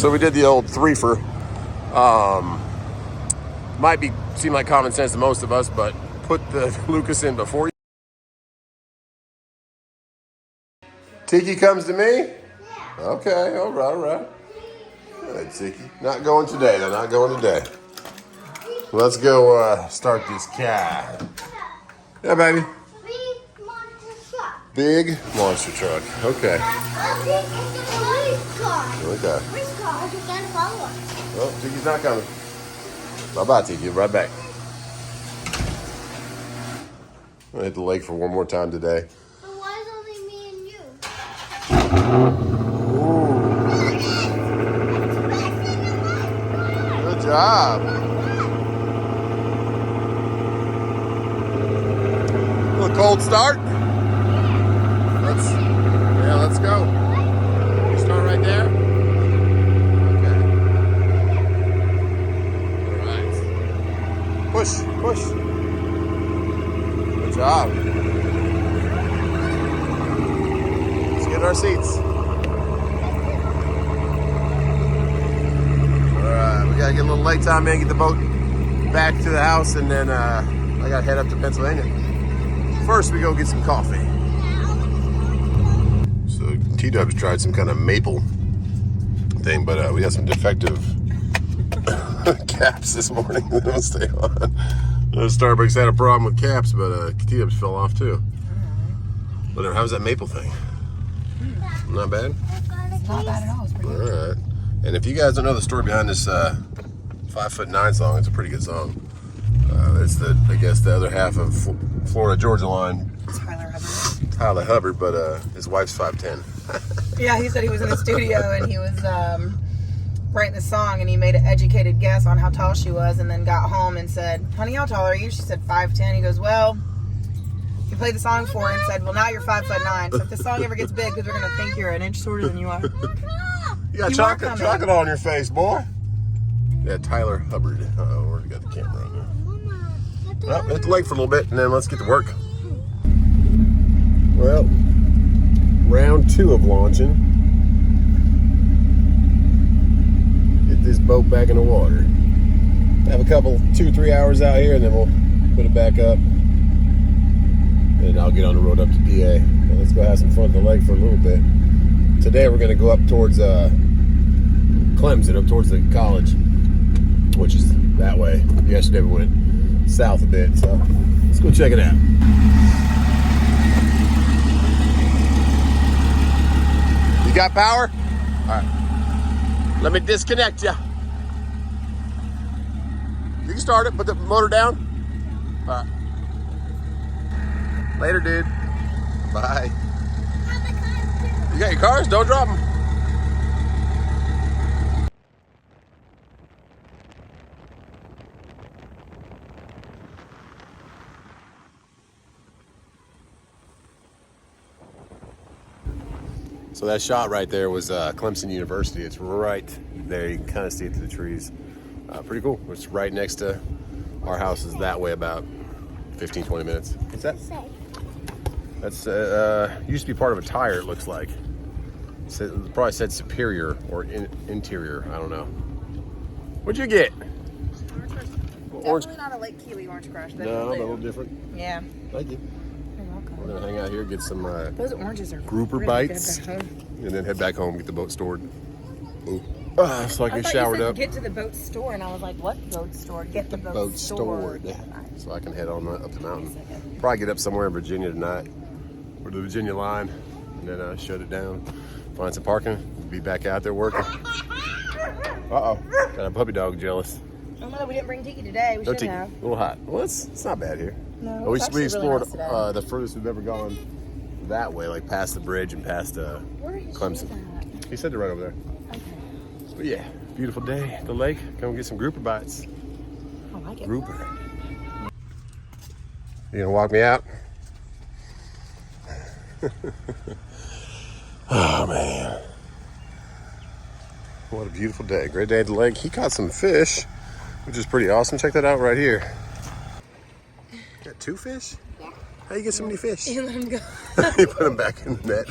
So we did the old threefer. Might seem like common sense to most of us, but put the Lucas in before you. Tiki comes to me? Yeah. Okay, all right. All right, Tiki. Not going today, though, not going today. Let's go start this car. Yeah, baby. Big monster truck. Big monster truck. Okay. Police car. Okay. Police car is gonna follow us. Well, Tiki's not coming. Bye-bye, Tiki. Right back. I'm gonna hit the lake for one more time today. But why is only me and you? Ooh. Good job. A little cold start. Let's go. You start right there. Okay. All right. Push. Good job. Let's get in our seats. All right, we gotta get a little lake time in, get the boat back to the house, and then I gotta head up to Pennsylvania. First, we go get some coffee. So T-Dubs tried some kind of maple thing, but we got some defective caps this morning. They don't stay on. Starbucks had a problem with caps, but T-Dubs fell off too. Whatever. How's that maple thing? Not bad? It's not bad at all. It's pretty good. All right. And if you guys don't know the story behind this 5'9" song, it's a pretty good song. It's the other half of Florida Georgia Line. Tyler Hubbard, but his wife's 5'10". Yeah, he said he was in the studio and he was writing the song and he made an educated guess on how tall she was and then got home and said, "Honey, how tall are you?" She said 5'10". He goes, "Well," he played the song for her and said, "Well, now you're 5'9". So if this song ever gets big, because we're gonna think you're an inch shorter than you are. You got chocolate on your face, boy. Yeah, Tyler Hubbard. Already got the camera on there. Well, hit the lake for a little bit and then let's get to work. Well, round 2 of launching. Get this boat back in the water. Have a couple, 2-3 hours out here and then we'll put it back up. And I'll get on the road up to PA. So let's go have some fun at the lake for a little bit. Today we're gonna go up towards Clemson, up towards the college, which is that way. Yesterday we went south a bit, so let's go check it out. You got power? All right. Let me disconnect you. You can start it, put the motor down. All right. Later, dude. Bye. You got your cars? Don't drop them. So that shot right there was Clemson University. It's right there. You can kind of see it through the trees. Pretty cool. It's right next to our house. Is that way about 15-20 minutes. What's that? That's used to be part of a tire, it looks like. It probably said Superior or Interior. I don't know. What'd you get? Orange. Definitely not a Lake Kiwi orange crush. No, a little different. Yeah. Thank you. You're welcome. We're gonna hang out here, get some Those oranges are grouper really bites, good. and then head back home, get the boat stored. Ooh. So I can I thought showered you said up. Get to the boat store, and I was like, "What boat store? Get the boat stored. So I can head on up the mountain. Probably get up somewhere in Virginia tonight, or the Virginia line, and then shut it down. Find some parking. Be back out there working. Uh-oh. Got a puppy dog jealous. Oh no, we didn't bring Tiki today. We No should Tiki. have. A little hot. Well, it's not bad here. No, we it's actually explored really nice the furthest we've ever gone that way, like past the bridge and past Where is Clemson. That? He said they're right over there. Okay. But yeah, beautiful day at the lake. Come get some grouper bites. I like it. Grouper. You gonna walk me out? Oh man. What a beautiful day. Great day at the lake. He caught some fish, which is pretty awesome. Check that out right here. Got 2 fish? Yeah. How you get so many fish? You let him go. You put them back in the net.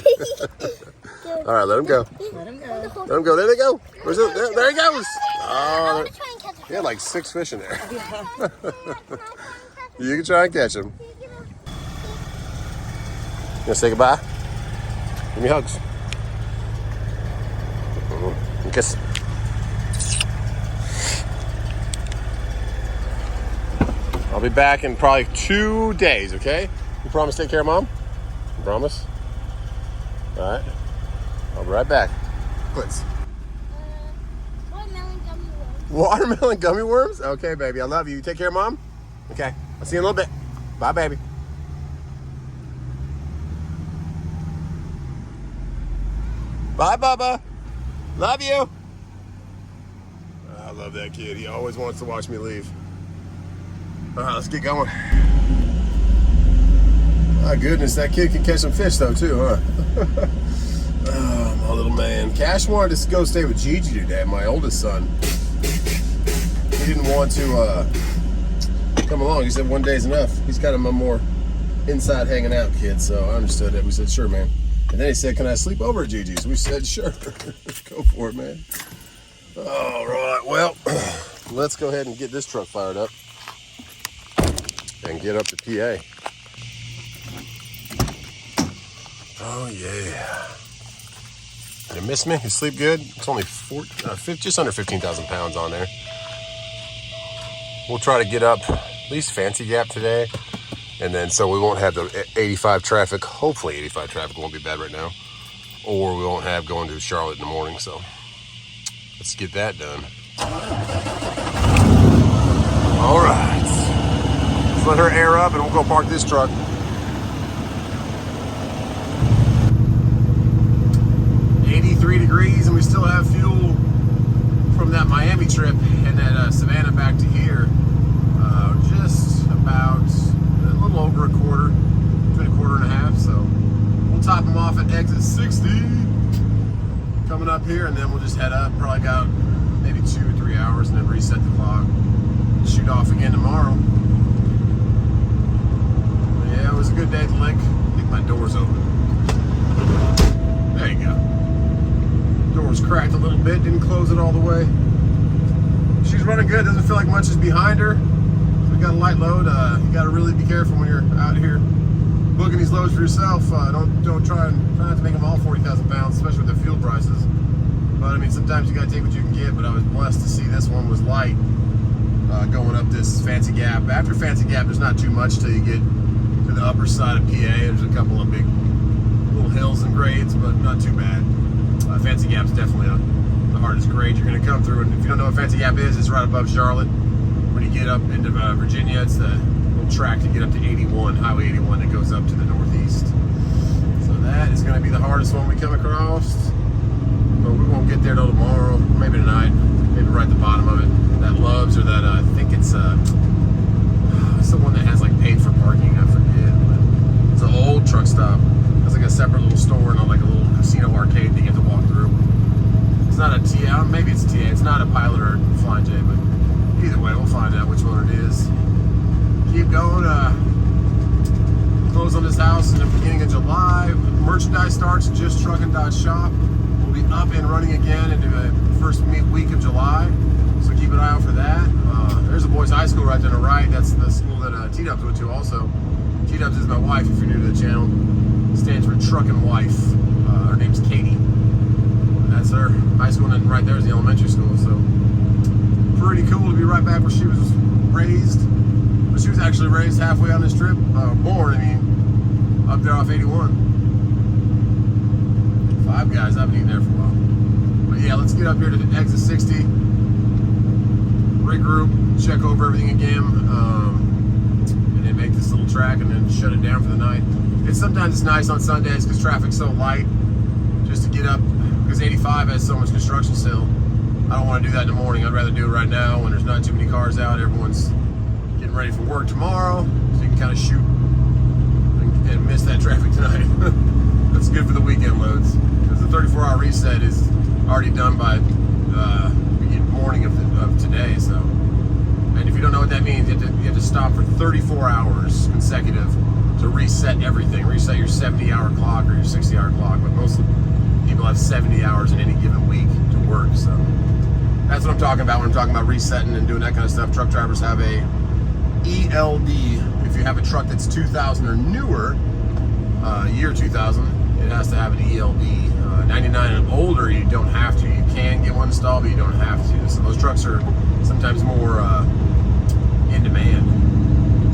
All right, let him go. Let him go. Let him go. There they go. Where's it? There he goes. I Oh, want to try and catch a he had like 6 fish in there. Can I try and You can try and catch him. catch a You gonna say goodbye? Give me hugs. And kiss. I'll be back in probably 2 days, okay? You promise to take care of Mom? You promise? All right. I'll be right back. Quits. watermelon gummy worms. Watermelon gummy worms? Okay, baby. I love you. You take care of Mom? Okay. I'll see you in a little bit. Bye, baby. Bye, Bubba. Love you. I love that kid. He always wants to watch me leave. All right, let's get going. My goodness, that kid can catch some fish though too, huh? Oh, my little man. Cash wanted to go stay with Gigi today, my oldest son. He didn't want to come along. He said one day's enough. He's kind of a more inside hanging out kid, so I understood it. We said, sure, man. And then he said, can I sleep over at Gigi's? We said, sure. Go for it, man. All right, well, let's go ahead and get this truck fired up and get up to PA. Oh, yeah. You miss me? You sleep good? It's only just under 15,000 pounds on there. We'll try to get up at least Fancy Gap today. And then so we won't have the 85 traffic. Hopefully 85 traffic won't be bad right now. Or we won't have going to Charlotte in the morning. So let's get that done. All right. Let's let her air up and we'll go park this truck. Degrees and we still have fuel from that Miami trip and that Savannah back to here. Just about a little over a quarter, between a quarter and a half. So we'll top them off at exit 60 coming up here, and then we'll just head up. Probably got maybe 2 or 3 hours, and then reset the clock. Shoot off again tomorrow. But yeah, it was a good day at the lake. I think my door's open. There you go. Door's cracked a little bit, didn't close it all the way. She's running good, doesn't feel like much is behind her. So we got a light load. You got to really be careful when you're out here booking these loads for yourself. Don't try not to make them all 40,000 pounds, especially with the fuel prices. But I mean, sometimes you got to take what you can get. But I was blessed to see this one was light going up this Fancy Gap. After Fancy Gap, there's not too much till you get to the upper side of PA. There's a couple of big little hills and grades, but not too bad. Fancy Gap's definitely the hardest grade you're going to come through. And if you don't know what Fancy Gap is, it's right above Charlotte. When you get up into Virginia, it's the little track to get up to 81, Highway 81 that goes up to the northeast. So that is going to be the hardest one we come across. But we won't get there till tomorrow, maybe tonight, maybe right at the bottom of it. That Love's or that, I think it's the one that has like paid for parking, I forget. But it's an old truck stop. It's like a separate little store and like a little casino arcade that you have to walk through. It's not a TA, maybe it's a TA. It's not a Pilot or a Flying J, but either way, we'll find out which one it is. Keep going. Close on this house in the beginning of July. Merchandise starts just Truck and Dodge Shop. We'll be up and running again into the first week of July, so keep an eye out for that. There's a boys' high school right there on the right. That's the school that T-Dubs went to also. T-Dubs is my wife, if you're new to the channel. Stands for Truck and Wife. Her name's Katie. That's her high school, and then right there is the elementary school. So pretty cool to be right back where she was raised. But she was actually raised halfway on this trip. Born, I mean, up there off 81. Five Guys, I haven't eaten there for a while. But yeah, let's get up here to the exit 60. Regroup, check over everything again, and then make this little track and then shut it down for the night. Sometimes it's nice on Sundays because traffic's so light just to get up, because 85 has so much construction still. I don't want to do that in the morning. I'd rather do it right now when there's not too many cars out. Everyone's getting ready for work tomorrow, so you can kind of shoot and miss that traffic tonight. That's good for the weekend loads, because the 34-hour reset is already done by the morning of today. So, and if you don't know what that means, you have to stop for 34 hours consecutive to reset reset everything, reset your 70-hour clock or your 60-hour clock, but most people have 70 hours in any given week to work, so that's what I'm talking about when I'm talking about resetting and doing that kind of stuff. Truck drivers have a ELD. If you have a truck that's 2000 or newer, year 2000, it has to have an ELD. 99 and older, you don't have to. You can get one installed, but you don't have to. So those trucks are sometimes more in demand.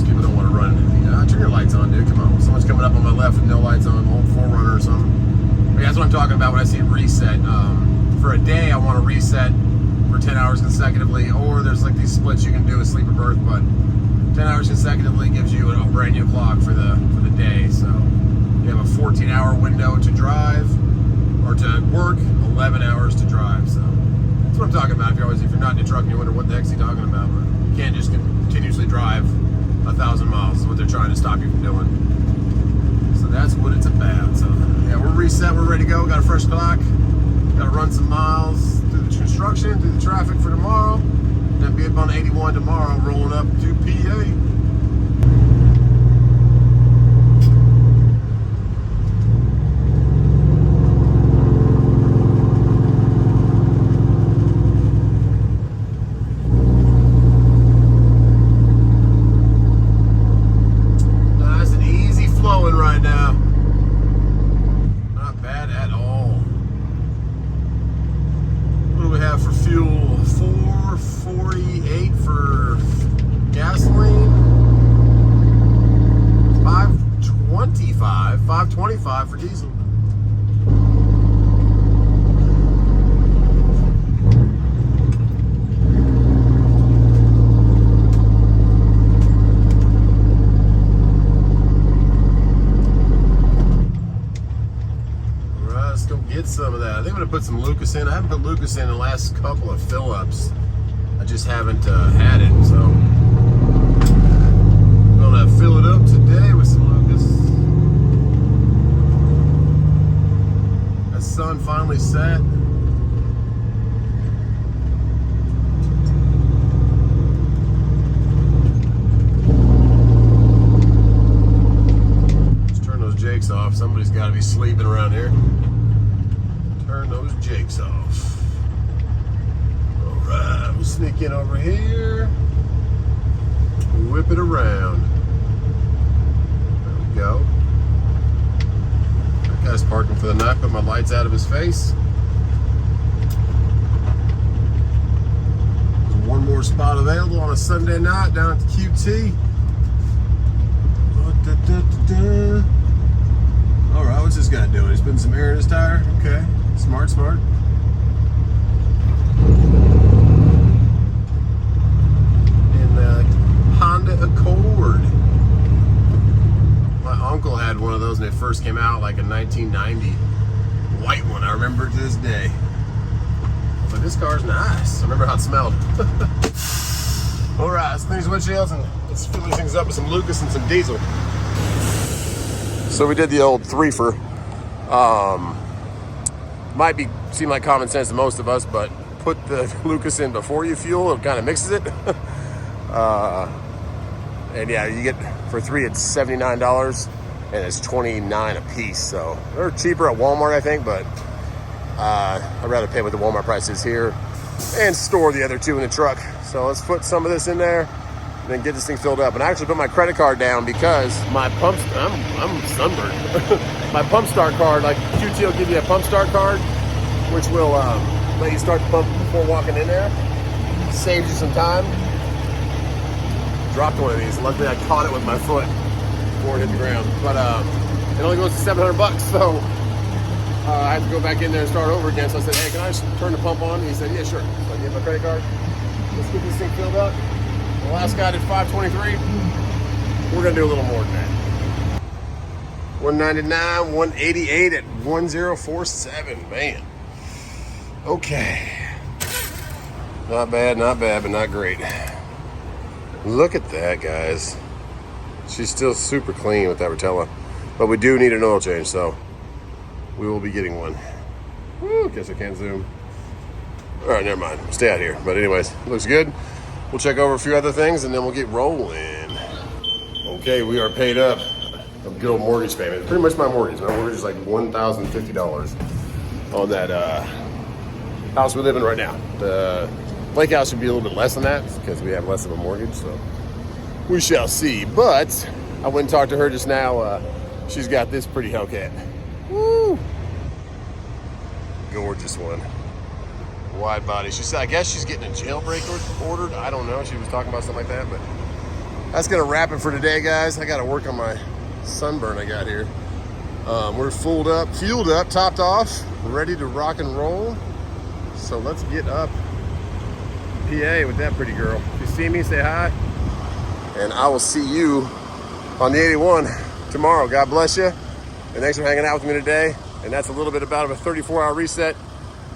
People don't want to run. Turn your lights on, dude. Come on. Someone's coming up on my left with no lights on, old 4Runner or something. But yeah, that's what I'm talking about when I say reset. For a day, I want to reset for 10 hours consecutively, or there's like these splits you can do with sleep or birth, but 10 hours consecutively gives you a brand new clock for the day. So you have a 14-hour window to drive or to work, 11 hours to drive. So that's what I'm talking about. If you're not in a truck and you wonder what the heck's he talking about, but you can't just continuously drive 1,000 miles is what they're trying to stop you from doing. So that's what it's about. So yeah, we're reset, we're ready to go. Got a fresh clock. Got to run some miles through the construction, through the traffic for tomorrow. Then be up on 81 tomorrow, rolling up to PA. Nice and easy flowing right now. Not bad at all. What do we have for fuel? 4.48 for gasoline. 5.25 for diesel. Let's go get some of that. I think I'm gonna put some Lucas in. I haven't put Lucas in the last couple of fill-ups. I just haven't had it, so I'm gonna fill it up today with some Lucas. That sun finally set. Let's turn those jakes off. Somebody's got to be sleeping around here. Turn those jakes off. Alright, we'll sneak in over here. Whip it around. There we go. That guy's parking for the night. Put my lights out of his face. There's one more spot available on a Sunday night down at the QT. Alright, what's this guy doing? He's putting some air in his tire? Okay. Smart, smart. And Honda Accord. My uncle had one of those when they first came out, like in 1990. White one, I remember to this day. I was like, this car's nice. I remember how it smelled. Alright, let's clean these windshields and let's fill these things up with some Lucas and some diesel. So we did the old threefer. Might seem like common sense to most of us, but put the Lucas in before you fuel. It kind of mixes it. And yeah, you get for 3 it's $79 and it's $29 a piece. So they're cheaper at Walmart, I think, but I'd rather pay what the Walmart price is here and store the other 2 in the truck. So let's put some of this in there and then get this thing filled up. And I actually put my credit card down because my pumps, I'm sunburned. My pump start card, like QT will give you a pump start card, which will let you start the pump before walking in there. Saves you some time. Dropped one of these. Luckily I caught it with my foot before it hit the ground. But it only goes to $700, so I had to go back in there and start over again. So I said, hey, can I just turn the pump on? And he said, yeah, sure. So I gave my credit card. Let's get this thing filled up. The last guy did 523. We're gonna do a little more than that. 199, 188 at 1047, man. Okay. Not bad, but not great. Look at that, guys. She's still super clean with that Rotella. But we do need an oil change, so we will be getting one. Woo, guess I can't zoom. All right, never mind. Stay out here. But anyways, looks good. We'll check over a few other things and then we'll get rolling. Okay, we are paid up. a good old mortgage payment. It's pretty much my mortgage. My mortgage is like $1,050 on that house we live in right now. The lake house should be a little bit less than that because we have less of a mortgage, so we shall see. But I went and talked to her just now. She's got this pretty Hellcat. Woo! Gorgeous one. Wide body. She said, I guess she's getting a jailbreak ordered. I don't know. She was talking about something like that, but that's gonna wrap it for today, guys. I gotta work on my sunburn I got here. We're fueled up, topped off, ready to rock and roll. So let's get up PA with that pretty girl. If you see me, say hi. And I will see you on the 81 tomorrow. God bless you. And thanks for hanging out with me today. And that's a little bit about a 34-hour reset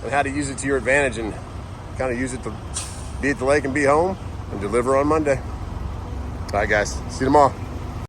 and how to use it to your advantage and kind of use it to be at the lake and be home and deliver on Monday. All right, guys. See you tomorrow.